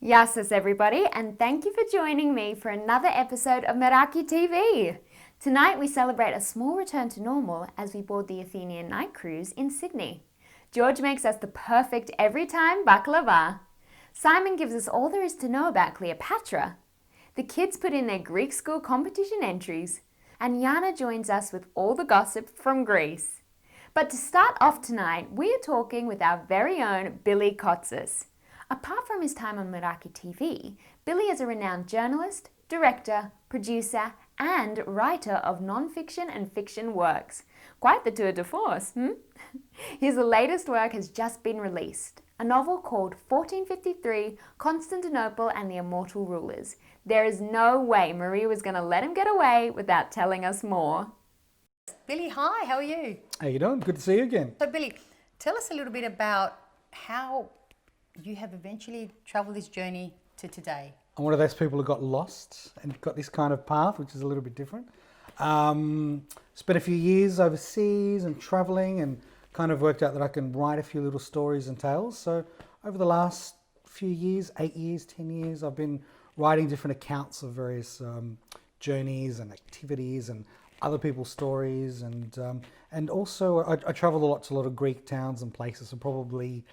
Yasis everybody, and thank you for joining me for another episode of Meraki TV. Tonight we celebrate a small return to normal as we board the Athenian night cruise in Sydney. George makes us the perfect every time baklava. Simon gives us all there is to know about Cleopatra. The kids put in their Greek school competition entries. And Yianna joins us with all the gossip from Greece. But to start off tonight, we are talking with our very own Billy Cotsis. Apart from his time on Meraki TV, Billy is a renowned journalist, director, producer, and writer of non-fiction and fiction works. Quite the tour de force, His latest work has just been released, a novel called 1453, Constantinople and the Immortal Rulers. There is no way Maria was going to let him get away without telling us more. Billy, hi, how are you? How you doing? Good to see you again. So Billy, tell us a little bit about how you have eventually travelled this journey to today. I'm one of those people who got lost and got this kind of path, which is a little bit different. Spent a few years overseas and travelling and kind of worked out that I can write a few little stories and tales. So over the last few years, 8 years, 10 years, I've been writing different accounts of various journeys and activities and other people's stories. And also I travel a lot to a lot of Greek towns and places, so probably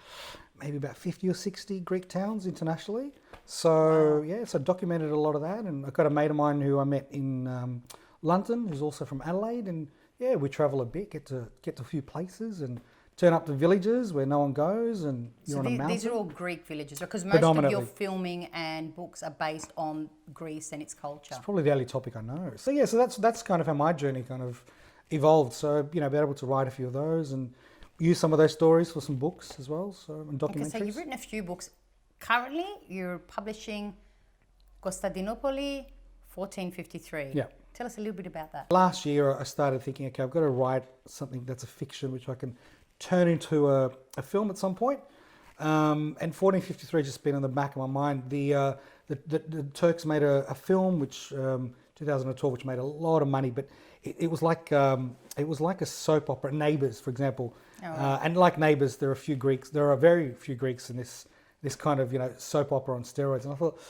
maybe about 50 or 60 Greek towns internationally. So wow. Yeah, so I documented a lot of that, and I've got a mate of mine who I met in London, who's also from Adelaide, and yeah, we travel a bit, get to a few places and turn up to villages where no one goes, and you're on a mountain. These are all Greek villages, because most of your filming and books are based on Greece and its culture. It's probably the only topic I know. So yeah, so that's kind of how my journey kind of evolved. So, you know, be able to write a few of those and use some of those stories for some books as well, so, and documentaries. Okay, so you've written a few books. Currently, you're publishing Constantinople 1453. Yeah. Tell us a little bit about that. Last year, I started thinking, okay, I've got to write something that's a fiction, which I can turn into a film at some point. And 1453 just been in the back of my mind. The Turks made a film, which 2012, which made a lot of money, but it was like a soap opera. Neighbours, for example. Oh, wow. And like Neighbours, there are very few Greeks in this kind of, you know, soap opera on steroids. And I thought,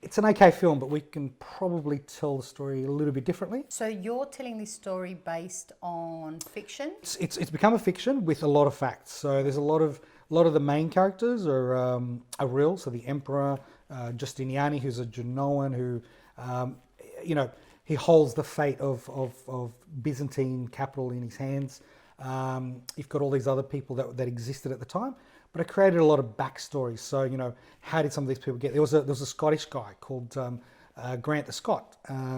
it's an okay film, but we can probably tell the story a little bit differently. So you're telling this story based on fiction? It's become a fiction with a lot of facts. So there's a lot of the main characters are real. So the emperor, Justiniani, who's a Genoan, who you know, he holds the fate of Byzantine capital in his hands. You've got all these other people that existed at the time, but I created a lot of backstories. So, you know, how did some of these people get there? There was a Scottish guy called Grant the Scot.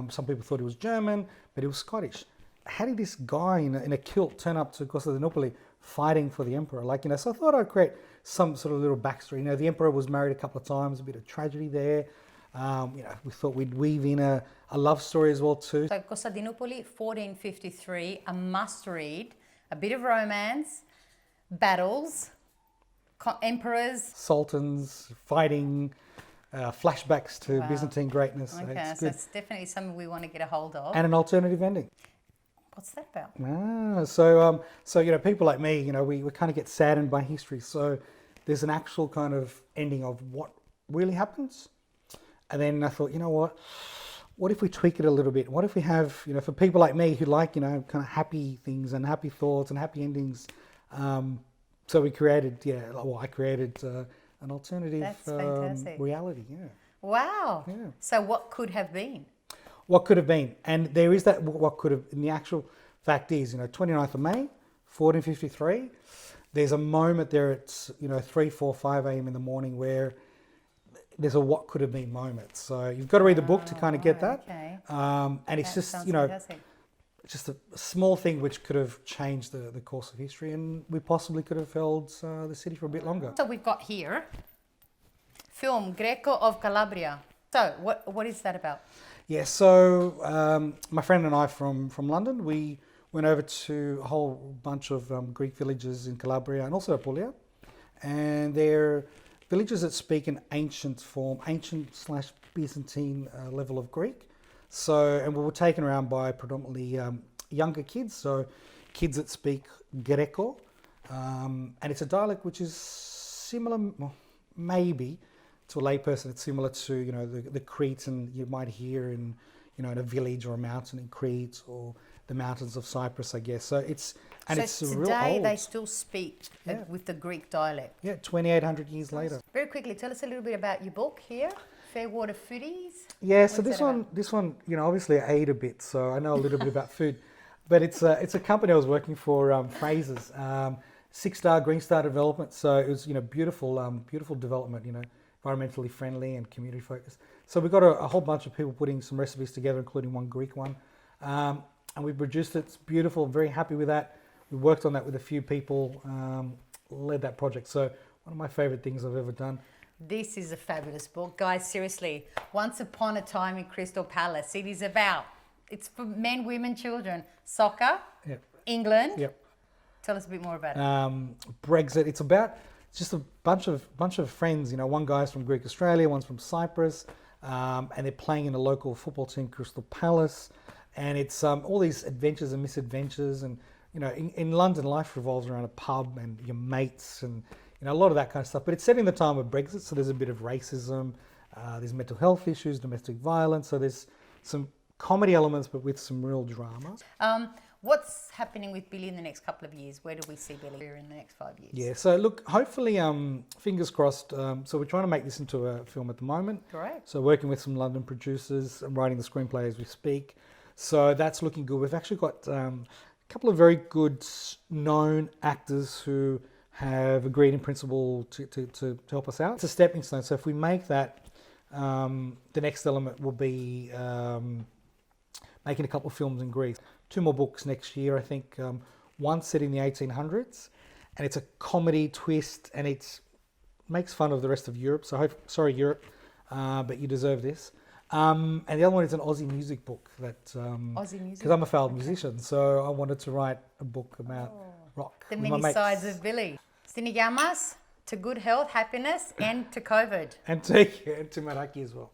Some people thought he was German, but he was Scottish. How did this guy in a kilt turn up to Constantinople fighting for the emperor? Like, you know, so I thought I'd create some sort of little backstory. You know, the emperor was married a couple of times, a bit of tragedy there. You know, we thought we'd weave in a love story as well too. So Constantinople 1453, a must read, a bit of romance, battles, emperors, sultans, fighting, flashbacks to Byzantine greatness. Okay, so it's definitely something we want to get a hold of. And an alternative ending. What's that about? So you know, people like me, you know, we kind of get saddened by history. So there's an actual kind of ending of what really happens. And then I thought, you know what if we tweak it a little bit? What if we have, you know, for people like me who like, you know, kind of happy things and happy thoughts and happy endings. So we created, I created an alternative reality. Yeah. Wow. Yeah. So what could have been? What could have been. And there is that what could have, and the actual fact is, you know, 29th of May, 1453, there's a moment there at, you know, 3, 4, 5 a.m. in the morning where there's a what could have been moment. So you've got to read the book to kind of get that. Okay. And it's just, you know, fantastic. Just a small thing which could have changed the course of history, and we possibly could have held the city for a bit longer. So we've got here, film Greco of Calabria. So what is that about? Yeah, so my friend and I from London, we went over to a whole bunch of Greek villages in Calabria and also Apulia, and they're villages that speak an ancient Byzantine level of Greek. So, and we were taken around by predominantly younger kids, so kids that speak Greco, and it's a dialect which is similar, well, maybe, to a layperson, it's similar to, you know, the Cretan you might hear in, you know, in a village or a mountain in Crete, or the mountains of Cyprus, I guess. So it's today real old. they still speak with the Greek dialect. Yeah, 2,800 years later. Very quickly, tell us a little bit about your book here, Fairwater Foodies. Yeah, so this one, you know, obviously I ate a bit, so I know a little bit about food. But it's a company I was working for, Krazy's, 6-star Green Star development. So it was, you know, beautiful development, you know, environmentally friendly and community focused. So we got a whole bunch of people putting some recipes together, including one Greek one. And we produced it. It's beautiful. Very happy with that. We worked on that with a few people, led that project. So one of my favorite things I've ever done. This is a fabulous book. Guys, seriously, Once Upon a Time in Crystal Palace. It is about, it's for men, women, children. Soccer, Yep. England. Yep. Tell us a bit more about it. Brexit. It's just a bunch of friends. You know, one guy's from Greek Australia, one's from Cyprus, and they're playing in a local football team, Crystal Palace. And it's all these adventures and misadventures, and you know, in London, life revolves around a pub and your mates, and you know, a lot of that kind of stuff. But it's set in the time of Brexit, so there's a bit of racism, there's mental health issues, domestic violence. So there's some comedy elements, but with some real drama. What's happening with Billy in the next couple of years? Where do we see Billy in the next 5 years? Yeah, so look, hopefully, fingers crossed. So we're trying to make this into a film at the moment. Great. So working with some London producers and writing the screenplay as we speak. So that's looking good. We've actually got a couple of very good known actors who have agreed in principle to help us out. It's a stepping stone. So if we make that, the next element will be making a couple of films in Greece. 2 more books next year, I think. One set in the 1800s, and it's a comedy twist, and it makes fun of the rest of Europe. So sorry, Europe, but you deserve this. And the other one is an Aussie music book that Aussie music, because I'm a failed musician, so I wanted to write a book about rock. the with my many mates. sides of Billy. Sinigamas to good health, happiness, and to COVID. And to Meraki as well.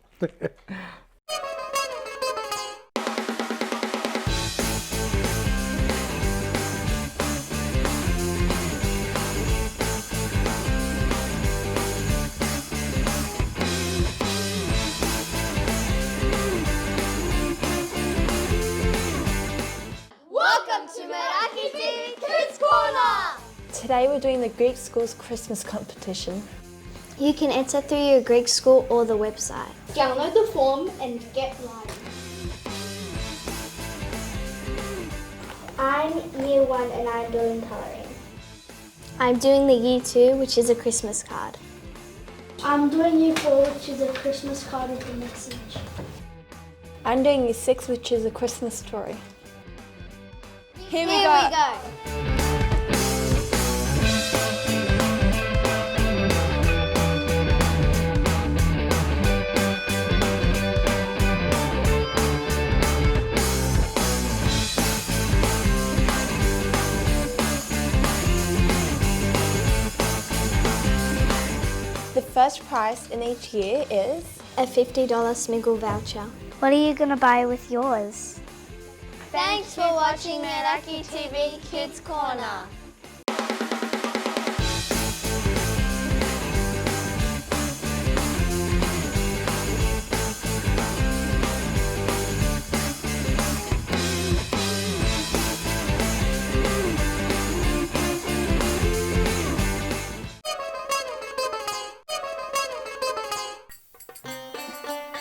Welcome to Meraki TV Kids Corner! Today we're doing the Greek School's Christmas competition. You can enter through your Greek school or the website. Download the form and get writing. I'm Year 1 and I'm doing colouring. I'm doing the Year 2, which is a Christmas card. I'm doing Year 4, which is a Christmas card with a message. I'm doing Year 6, which is a Christmas story. Here we Here go. we go. The first prize in each year is A $50 Smiggle voucher. What are you going to buy with yours? Thanks for watching Meraki TV Kids Corner.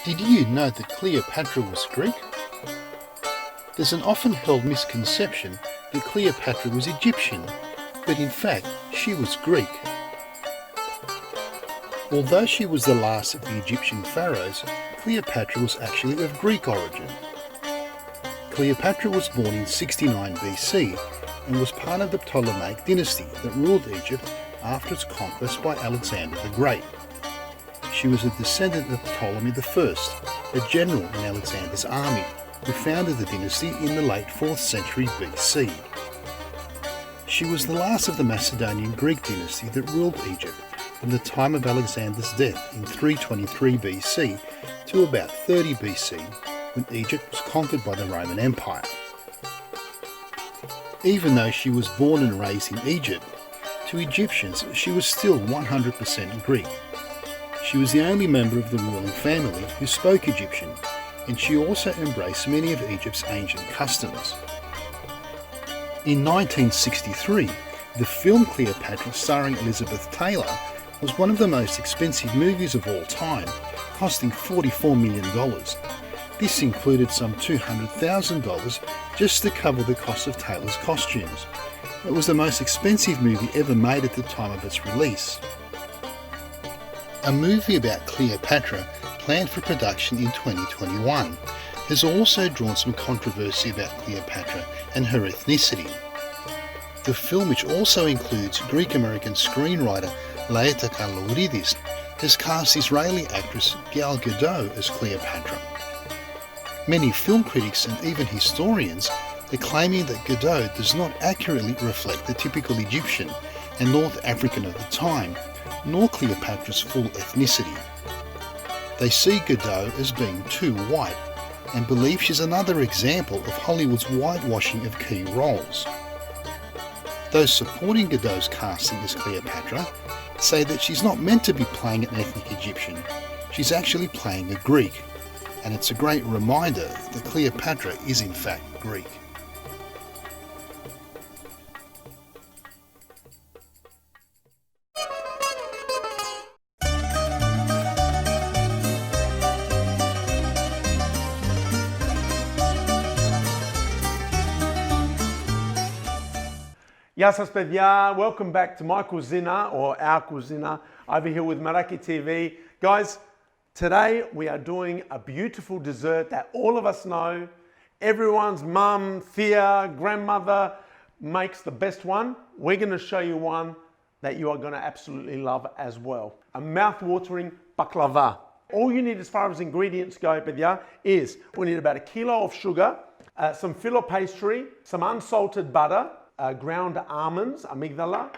Did you know that Cleopatra was Greek? There's an often held misconception that Cleopatra was Egyptian, but in fact she was Greek. Although she was the last of the Egyptian pharaohs, Cleopatra was actually of Greek origin. Cleopatra was born in 69 BC and was part of the Ptolemaic dynasty that ruled Egypt after its conquest by Alexander the Great. She was a descendant of Ptolemy I, a general in Alexander's army, who founded the dynasty in the late 4th century BC. She was the last of the Macedonian Greek dynasty that ruled Egypt from the time of Alexander's death in 323 BC to about 30 BC, when Egypt was conquered by the Roman Empire. Even though she was born and raised in Egypt, to Egyptians she was still 100% Greek. She was the only member of the ruling family who spoke Egyptian, and she also embraced many of Egypt's ancient customs. In 1963, the film Cleopatra, starring Elizabeth Taylor, was one of the most expensive movies of all time, costing $44 million. This included some $200,000 just to cover the cost of Taylor's costumes. It was the most expensive movie ever made at the time of its release. A movie about Cleopatra, planned for production in 2021, has also drawn some controversy about Cleopatra and her ethnicity. The film, which also includes Greek-American screenwriter Laeta Kalogridis, has cast Israeli actress Gal Gadot as Cleopatra. Many film critics and even historians are claiming that Gadot does not accurately reflect the typical Egyptian and North African of the time, nor Cleopatra's full ethnicity. They see Gadot as being too white and believe she's another example of Hollywood's whitewashing of key roles. Those supporting Gadot's casting as Cleopatra say that she's not meant to be playing an ethnic Egyptian, she's actually playing a Greek, and it's a great reminder that Cleopatra is in fact Greek. Γεια σας παιδιά, welcome back to my cuisina or our cuisina over here with Meraki TV. Guys, today we are doing a beautiful dessert that all of us know. Everyone's mum, Thea, grandmother makes the best one. We're going to show you one that you are going to absolutely love as well. A mouth-watering baklava. All you need as far as ingredients go, παιδιά, is we need about 1 kilo of sugar, some filo pastry, some unsalted butter, ground almonds, amygdala,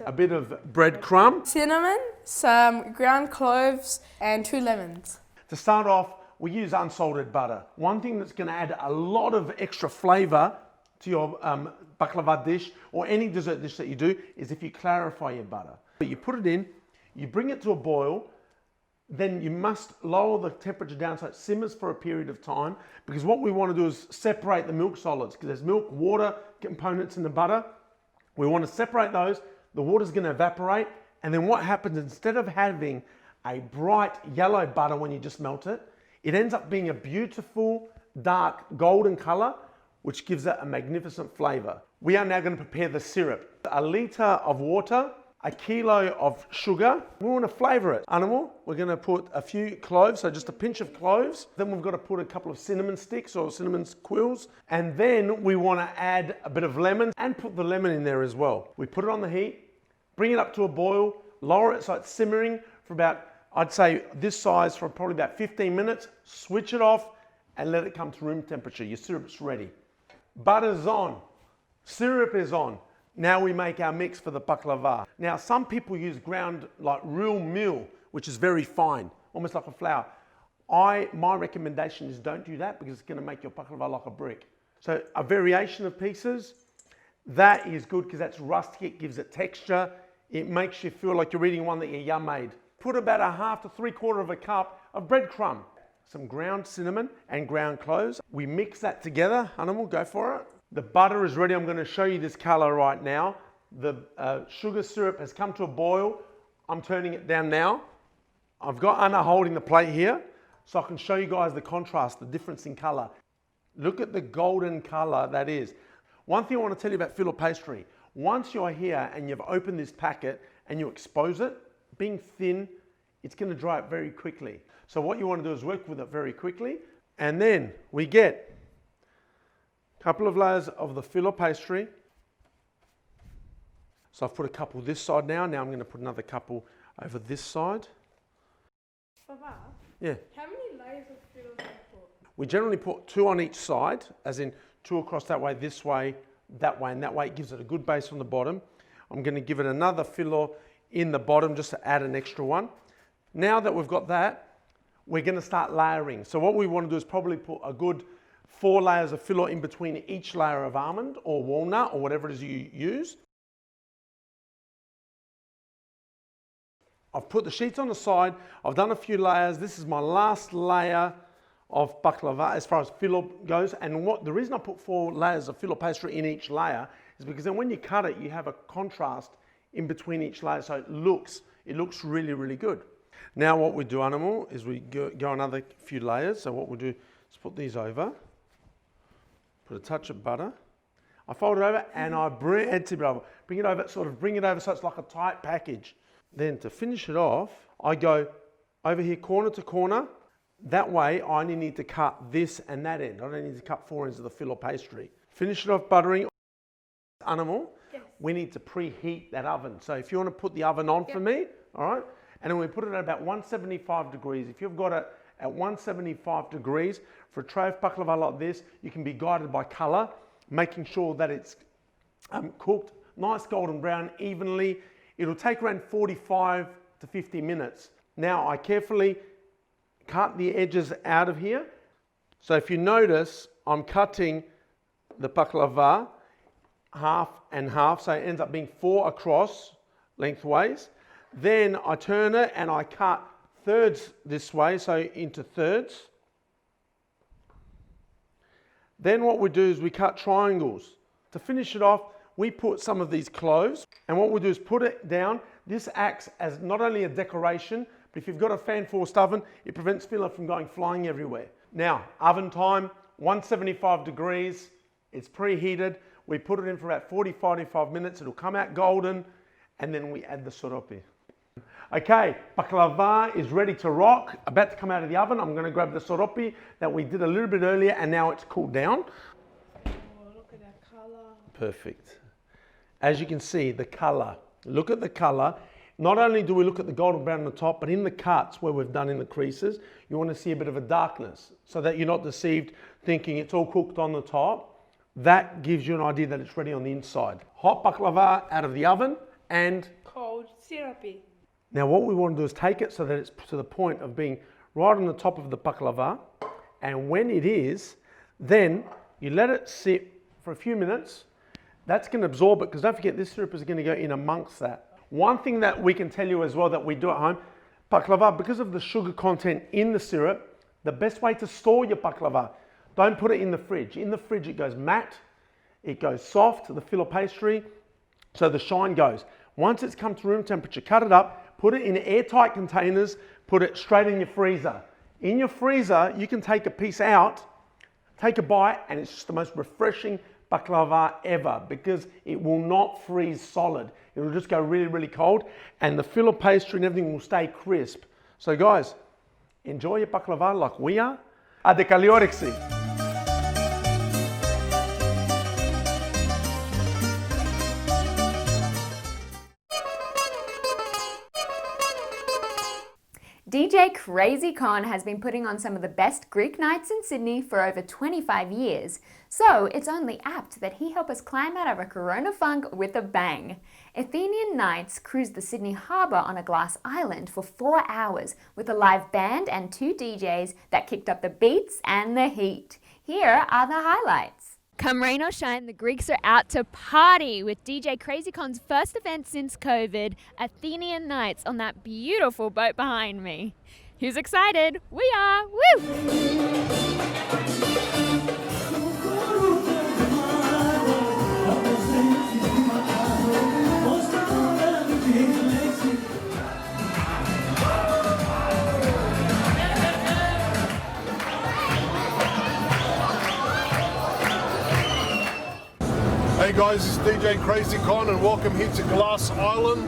a bit of breadcrumb. Cinnamon, some ground cloves, and 2 lemons. To start off, we use unsalted butter. One thing that's going to add a lot of extra flavour to your baklava dish or any dessert dish that you do is if you clarify your butter. You put it in, you bring it to a boil, then you must lower the temperature down so it simmers for a period of time, because what we want to do is separate the milk solids, because there's milk, water components in the butter. We want to separate those. The water's going to evaporate, and then what happens, instead of having a bright yellow butter when you just melt it, it ends up being a beautiful dark golden color, which gives it a magnificent flavor. We are now going to prepare the syrup. 1 litre of water, 1 kilo of sugar. We want to flavour it. Animal, we're going to put a few cloves, so just a pinch of cloves. Then we've got to put a couple of cinnamon sticks or cinnamon quills. And then we want to add a bit of lemon and put the lemon in there as well. We put it on the heat, bring it up to a boil, lower it so it's simmering for about, I'd say this size, for probably about 15 minutes. Switch it off and let it come to room temperature. Your syrup's ready. Butter's on. Syrup is on. Now we make our mix for the baklava. Now some people use ground like real meal, which is very fine, almost like a flour. My recommendation is don't do that, because it's going to make your baklava like a brick. So a variation of pieces, that is good because that's rustic, it gives it texture, it makes you feel like you're eating one that your yum made. Put about 1/2 to 3/4 of a cup of breadcrumb, some ground cinnamon and ground cloves. We mix that together. Animal, go for it. The butter is ready. I'm going to show you this color right now. The sugar syrup has come to a boil. I'm turning it down now. I've got Anna holding the plate here so I can show you guys the contrast, the difference in color. Look at the golden color that is. One thing I want to tell you about filo pastry. Once you're here and you've opened this packet and you expose it, being thin, it's going to dry up very quickly. So what you want to do is work with it very quickly. And then we get couple of layers of the filo pastry. So I've put a couple this side now. Now I'm going to put another couple over this side. Papa, Yeah. how many layers of filo do you put? We generally put 2 on each side, as in 2 across that way, this way, and that way. It gives it a good base on the bottom. I'm going to give it another filo in the bottom just to add an extra one. Now that we've got that, we're going to start layering. So what we want to do is probably put a good 4 layers of filo in between each layer of almond or walnut or whatever it is you use. I've put the sheets on the side. I've done a few layers. This is my last layer of baklava as far as filo goes. And the reason I put 4 layers of filo pastry in each layer is because then when you cut it, you have a contrast in between each layer, so it looks really, really good. Now what we do, animal, is we go another few layers. So what we do is put these over, put a touch of butter. I fold it over and I bring it over, bring it over so it's like a tight package. Then to finish it off, I go over here corner to corner. That way I only need to cut this and that end. I don't need to cut 4 ends of the filo pastry. Finish it off buttering. Animal, yes. We need to preheat that oven. So if you want to put the oven on for me, all right? And then we put it at about 175 degrees. If you've got it at 175 degrees, for a tray of baklava like this, you can be guided by color, making sure that it's cooked nice golden brown evenly. It'll take around 45 to 50 minutes. Now I carefully cut the edges out of here. So if you notice, I'm cutting the baklava half and half, so it ends up being 4 across lengthways. Then I turn it and I cut thirds this way, so into thirds. Then what we do is we cut triangles. To finish it off, we put some of these cloves, and what we do is put it down. This acts as not only a decoration, but if you've got a fan-forced oven, it prevents filo from going flying everywhere. Now, oven time, 175 degrees, it's preheated. We put it in for about 45 minutes. It'll come out golden, and then we add the soropi. Okay, baklava is ready to rock, about to come out of the oven. I'm going to grab the soropi that we did a little bit earlier, and now it's cooled down. Oh, look at that color. Perfect. As you can see, the color. Look at the color. Not only do we look at the golden brown on the top, but in the cuts where we've done in the creases, you want to see a bit of a darkness so that you're not deceived thinking it's all cooked on the top. That gives you an idea that it's ready on the inside. Hot baklava out of the oven and Cold, syrupy. now what we want to do is take it so that it's to the point of being right on the top of the baklava. And when it is, then you let it sit for a few minutes. That's going to absorb it, because don't forget this syrup is going to go in amongst that. One thing that we can tell you as well that we do at home, baklava, because of the sugar content in the syrup, the best way to store your baklava, don't put it in the fridge. In the fridge it goes matte, it goes soft, the filo pastry, so the shine goes. Once it's come to room temperature, cut it up, put it in airtight containers, put it straight in your freezer. In your freezer, you can take a piece out, take a bite, and it's just the most refreshing baklava ever, because it will not freeze solid. It will just go really, really cold, and the filo pastry and everything will stay crisp. So guys, enjoy your baklava like we are. Adekaliorixi. DJ Krazy has been putting on some of the best Greek nights in Sydney for over 25 years, so it's only apt that he help us climb out of a corona funk with a bang. Athenian nights cruised the Sydney harbour on a glass island for 4 hours with a live band and 2 DJs that kicked up the beats and the heat. Here are the highlights. Come rain or shine, the Greeks are out to party with DJ Krazy's first event since COVID, Athenian nights on that beautiful boat behind me. Who's excited? We are! Woo! Hey guys, it's DJ Krazy and welcome here to Glass Island.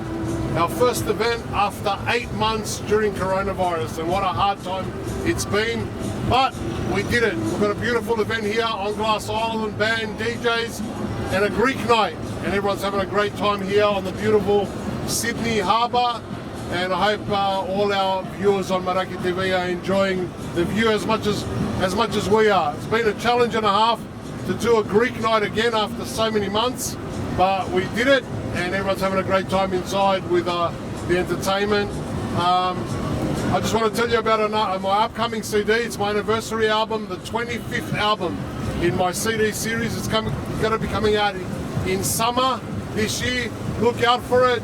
Our first event after 8 months during coronavirus, and what a hard time it's been, but we did it. We've got a beautiful event here on Glass Island, band, DJs, and a Greek night, and everyone's having a great time here on the beautiful Sydney Harbour. And I hope all our viewers on Meraki TV are enjoying the view as much as we are. It's been a challenge and a half to do a Greek night again after so many months, but we did it, and everyone's having a great time inside with the entertainment. I just want to tell you about my upcoming CD. It's my anniversary album, the 25th album in my CD series. It's going to be coming out in summer this year. Look out for it.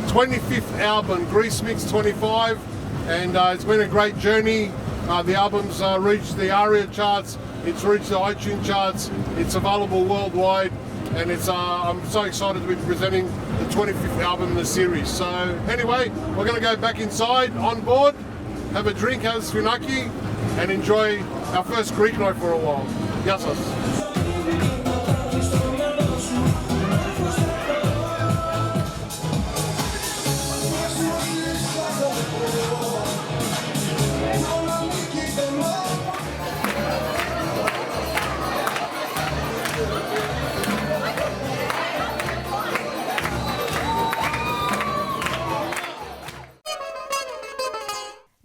25th album, Grease Mix 25, and it's been a great journey. The album's reached the ARIA charts, it's reached the iTunes charts, it's available worldwide, and I'm so excited to be presenting the 25th album in the series. So anyway, we're going to go back inside, on board, have a drink, have svinaki, and enjoy our first Greek night for a while. Yassas.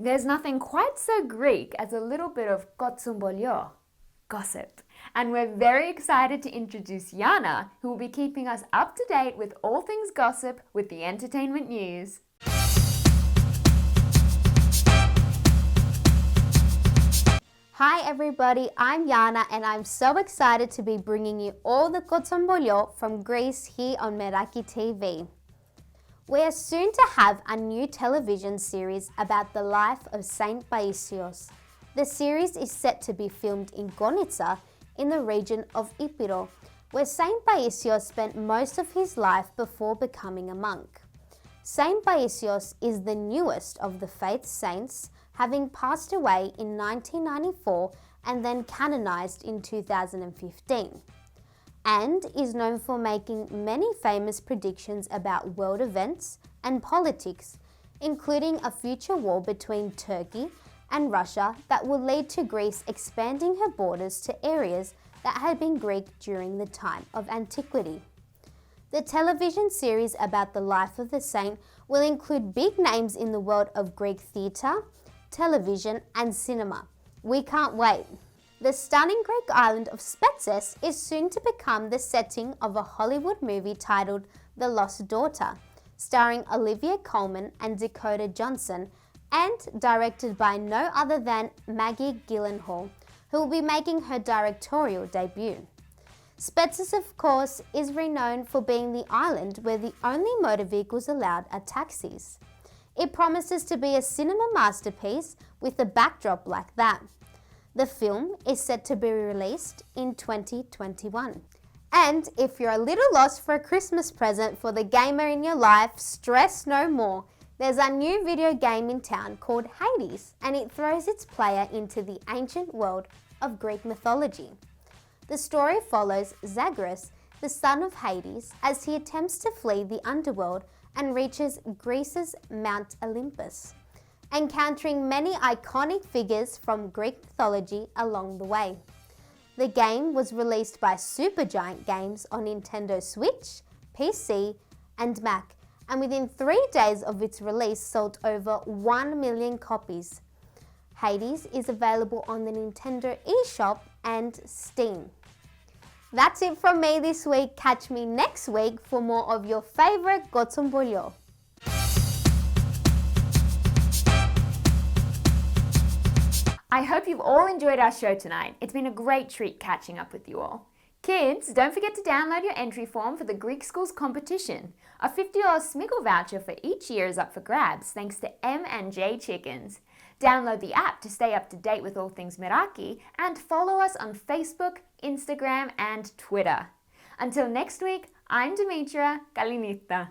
There's nothing quite so Greek as a little bit of kotsumbolio, gossip. And we're very excited to introduce Yianna, who will be keeping us up to date with all things gossip with the entertainment news. Hi everybody, I'm Yianna and I'm so excited to be bringing you all the kotsumbolio from Greece here on Meraki TV. We are soon to have a new television series about the life of Saint Paisios. The series is set to be filmed in Gonitsa in the region of Epiro, where Saint Paisios spent most of his life before becoming a monk. Saint Paisios is the newest of the faith saints, having passed away in 1994 and then canonized in 2015. And is known for making many famous predictions about world events and politics, including a future war between Turkey and Russia that will lead to Greece expanding her borders to areas that had been Greek during the time of antiquity. The television series about the life of the saint will include big names in the world of Greek theatre, television and cinema. We can't wait! The stunning Greek island of Cotsis is soon to become the setting of a Hollywood movie titled The Lost Daughter, starring Olivia Colman and Dakota Johnson, and directed by no other than Maggie Gyllenhaal, who will be making her directorial debut. Cotsis, of course, is renowned for being the island where the only motor vehicles allowed are taxis. It promises to be a cinema masterpiece with a backdrop like that. The film is set to be released in 2021. And if you're a little lost for a Christmas present for the gamer in your life, stress no more. There's a new video game in town called Hades, and it throws its player into the ancient world of Greek mythology. The story follows Zagreus, the son of Hades, as he attempts to flee the underworld and reaches Greece's Mount Olympus, encountering many iconic figures from Greek mythology along the way. The game was released by Supergiant Games on Nintendo Switch, PC and Mac, and within 3 days of its release sold over 1 million copies. Hades is available on the Nintendo eShop and Steam. That's it from me this week. Catch me next week for more of your favorite kotsumbolio. I hope you've all enjoyed our show tonight. It's been a great treat catching up with you all. Kids, don't forget to download your entry form for the Greek Schools competition. A $50 Smiggle voucher for each year is up for grabs thanks to M&J Chickens. Download the app to stay up to date with all things Meraki and follow us on Facebook, Instagram and Twitter. Until next week, I'm Dimitra. Kalinita.